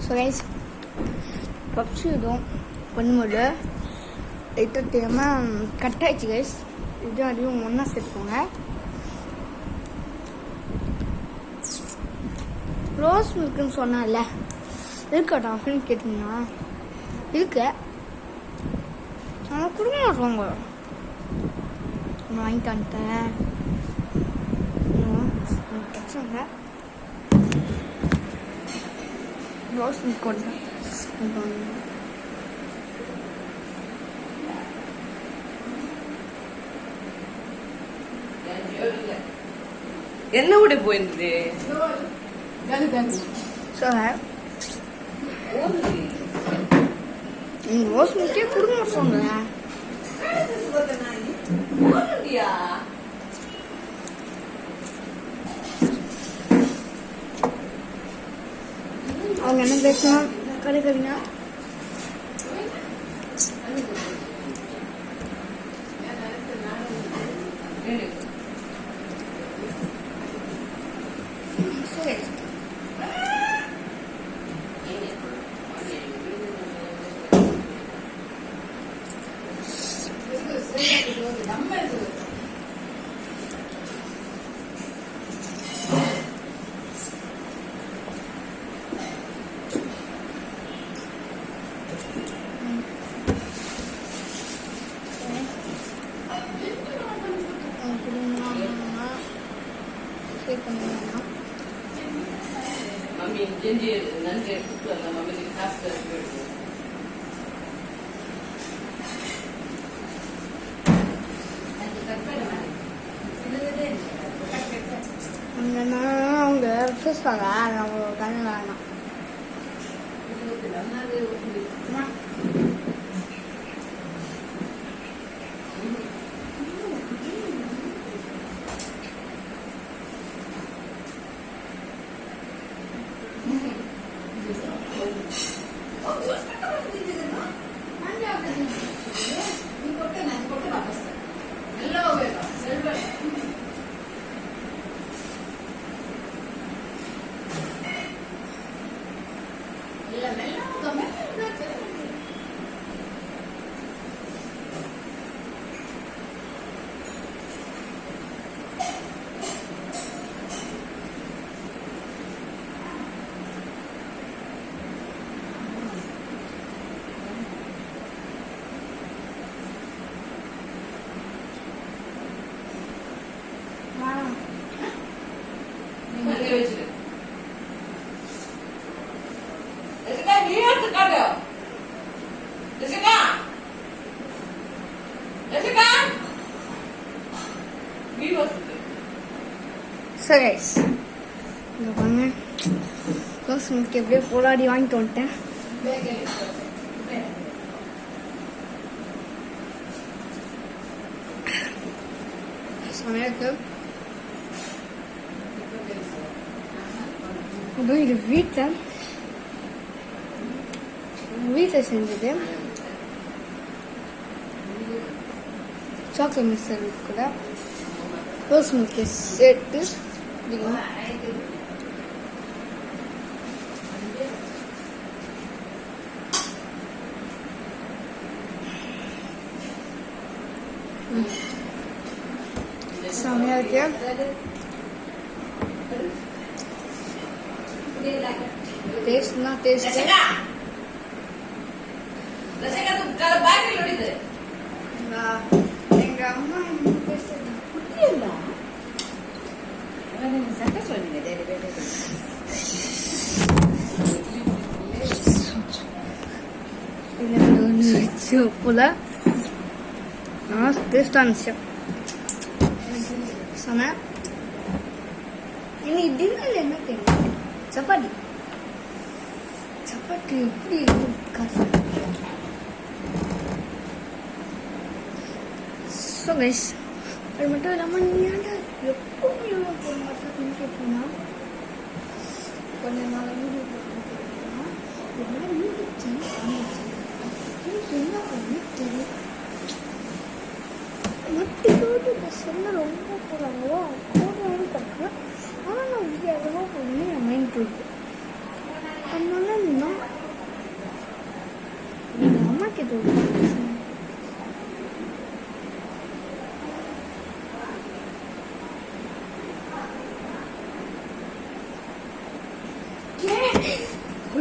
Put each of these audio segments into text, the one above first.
So guys பப்ஸி இதுவும் பண்ணும்போது லைட்டாக தெரியாமல் கட் ஆயிடுச்சு கைஸ். இதுவும் அதையும் ஒன்றா சேர்த்துக்கோங்க. ரோஸ் மில்க்குன்னு சொன்னால இருக்கட்டா அப்படின்னு கேட்டிங்கன்னா இருக்கு. ஆனால் கொடுக்க மாட்டோங்க. வாங்கிட்டு வந்துட்டேன். பிரச்சனை ரோஸ் மில்க் கொண்டு என்ன கூட போயிருந்தது ரோஸ் மில்கே கொடுக்க மாட்டோங்க. அவங்க என்ன பேசணும் கிடைக்கிறீங்க. Mami, janji nanti aku akan mami khas kerja. அவங்க பேசுவாங்க அவங்க கண்ணு வேணாம். So guys, இங்க பாருங்க ரோஸ் மில்க் எப்படியோ போராடி வாங்கிட்டு வந்துட்டேன். சமையலுக்கு அதுவும் இது வீட்டில் செஞ்சது சாக்லேட் மிக்சர் கூட ரோஸ் மில்கை சேர்த்து செமையா இருக்கு. டேஸ்ட்னா டேஸ்ட். எங்க அம்மா போல டேஸ்டா இருந்துச்சு. செம. இன்னைக்கு டின்னர் என்ன தெரியும்? சப்பாத்தி எப்படி இருக்கும்? ஸோ கைஸ் அது மட்டும் இல்லாமல் நீ ஏன்டா எப்பவும் வீடியோ போட மாட்டேன்னு கேட்போம்னா கொஞ்ச நாள் வீடியோ போட்டோம்னா இதெல்லாம் யூடியூப் சேனல் ஆரம்பிச்சு என்ன பண்ணு தெரியும். மற்ற யூடியூப் என்ன ரொம்ப போடுறாங்களோ போடுறாங்கன்னு பார்க்குறேன். ஆனால் நான் வீடியோ அதிகமாக போடணும்னு என் மைண்ட் இருக்கு. அதனால நான்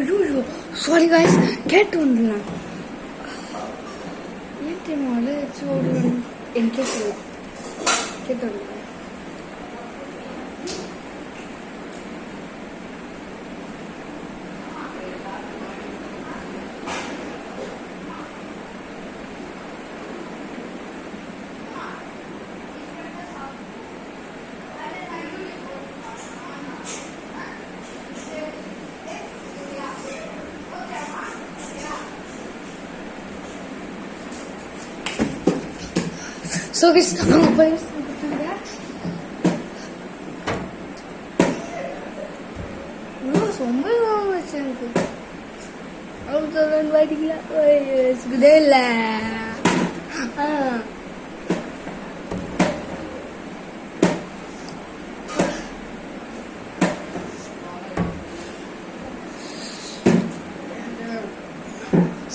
ஐயோ சாரி காய்ஸ் கேட்டு வந்துடலாம் ஏன் தெரியுமா எனக்கே சொல்லலாம் கேட்டு வந்துடலாம் So guys, அவங்க பையன் கொடுத்தாங்க. ரொம்ப வச்சு எனக்கு அவங்க சொல்ல பாத்தீங்களா சுகுதே இல்ல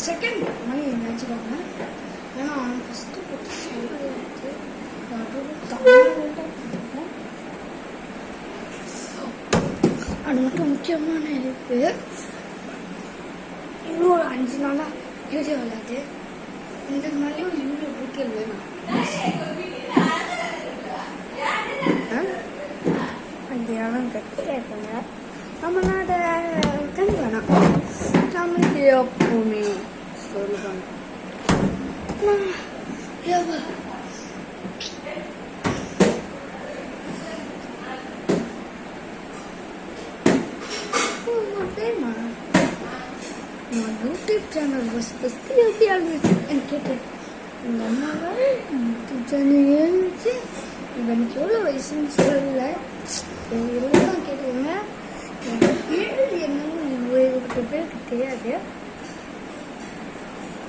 செகண்ட் மணி நினைச்சுக்கோங்க ஏன்னா அவன் ஃபஸ்ட்டு போட்டு அது மட்டும் முக்கியமான இருக்கு இன்னும் ஒரு 5 நாளா வீடியோ விளையாடு இந்த நாளையும் வீடியோ போட்டு வேணும் அந்த இடம் கட்டில இருக்காங்க நம்மளோட தனி வேணாம் நம்மளுக்கு எப்பவுமே சொல்லுவாங்க யூடியூப் சேனல் ஃபஸ்ட்டு எப்படி ஆரம்பிச்சு கேட்டேன் எங்கள் அம்மாவை யூடியூப் சேனல் இருந்துச்சு எனக்கு எவ்வளோ வயசுன்னு சொல்லல எல்லாம் கேட்டுக்கோங்க பேர் என்னன்னு ஏகப்பட்ட பேருக்கு தெரியாது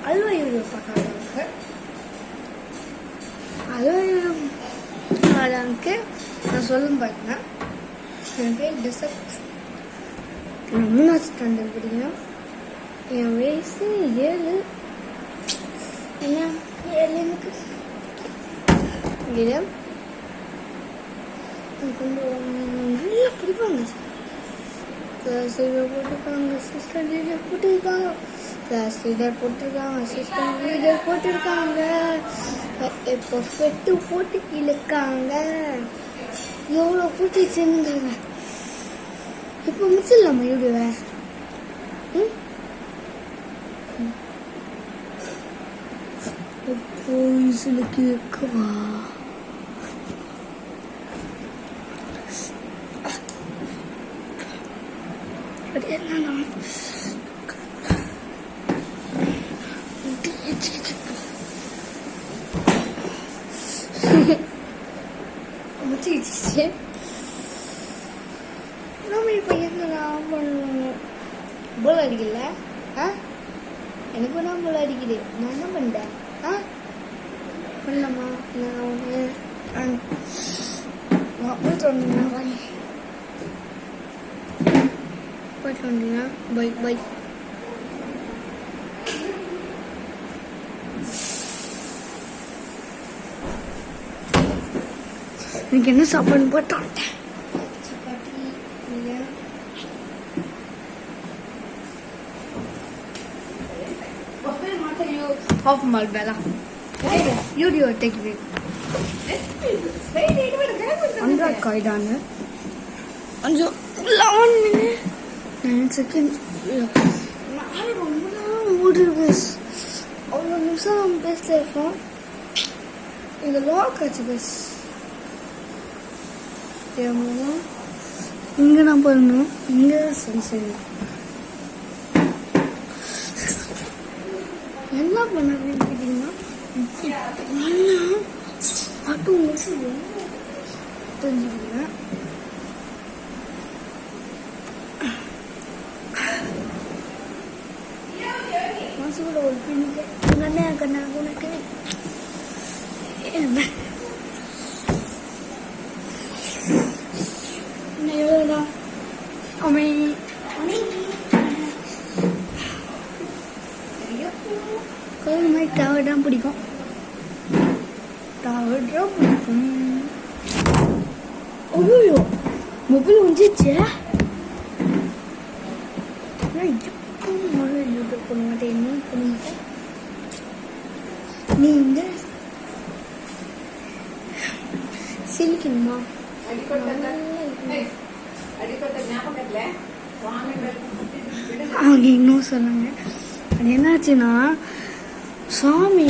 அல்வா வீடியோ பார்க்காதவங்க அல்வாக்கு நான் சொல்லும் பார்த்தேன் என் பேர் டிசப் நான் 3வது ஸ்டாண்டர்ட் படிக்கிறேன் என் வயசு 7 என்ன 7 எனக்கு கொஞ்சம் நல்லா பிடிப்பாங்க கிளாஸ் லீடர் போட்டிருக்காங்க அசிஸ்டன்ட் லீடர் போட்டிருக்காங்க கிளாஸ் லீடர் போட்டிருக்காங்க அசிஸ்டன்ட் லீடர் போட்டிருக்காங்க இப்போ ஃபெட்டு போட்டு இழுக்காங்க எவ்வளோ போட்டு சேர்ந்துருக்காங்க இப்போ முடிச்சிடலாமா வீடியோவை போய் கேட்கவா அது என்னன்னா முடிச்சிச்சு நம்ம இப்போ என்னலாம் பண்ணணும் போல் அடிக்கல எனக்கு நான் போல் அடிக்குது நான் என்ன பண்ணிட்டேன் பண்ணலாமா நான் ஒன்று போயிட்டு வந்தீங்கன்னா பாய் போயிட்டு வந்தீங்கன்னா பை பை எனக்கு என்ன சாப்பாடு போட்டு வந்துட்டேன் Half mal bella. Video take me. Andra kaidana. Anjo 11 minutes 9 seconds. நான் ரொம்ப நேரம் ஓடிருக்கேன். அவ்வளோ நிமிஷம் நம்ம பேசல இருக்கோம். இங்கே லாக் ஆச்சு பஸ். இங்கே நான் போடணும். இங்கே சரி என்ன பண்ண கேட்டீங்கன்னா ஆட்டோ முடிச்சு தெரிஞ்சுக்கிறேன் மனசு கூட ஒரு பின்னுக்கு உடனே கண்ணா உனக்கு என்ன எவ்வளோடா அமை கோயில் மாதிரி டவர் தான் பிடிக்கும் ஐயோ மொபைல் வந்துச்சு நான் எப்பவும் முதல்ல யூடியூப் பண்ண மாட்டேன், இன்னும் பண்ண மாட்டேன். நீங்க சிரிக்கணுமா? அவங்க இன்னும் சொன்னாங்க. அது என்னாச்சுன்னா, சாமி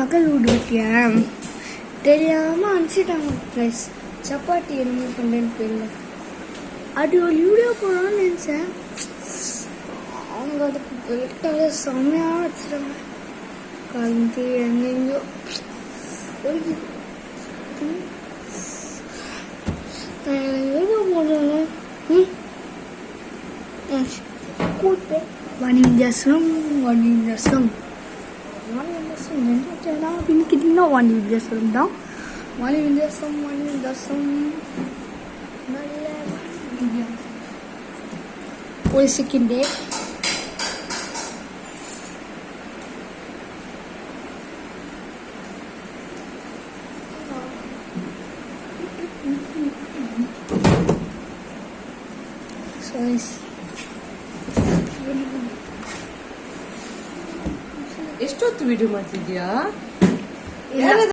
அகல் விடுவிட்டிய தெரியாம அனுப்பிச்சிட்டாங்க ப்ளஸ் சப்பாத்தி என்னமோ பண்ணுறேன்னு தெரியல. அது ஒரு வீடியோ போடலாம்னு நினச்சேன். அவங்க அதுக்கு பெல்ட்டால செம்மையாக வச்சுட்டாங்க. கலந்து எங்கெங்கோ ஒரு வீடியோ போடுறாங்க. கூட்டு வாணிவித்தியாசம் வாணிவித்தியாசம் வாணிவித்தியாசம் என்ன அப்படின்னு கேட்டிங்கன்னா வாணிவித்தியாசம் தான். வாணிவித்தியாசம் வாணிவித்தியாசம் நல்ல வாணிவித்தியாசம். ஒரு செகண்டே ಎಷ್ಟೊತ್ತು ವಿಡಿಯೋ ಮಾಡ್ತಿದ್ಯಾ?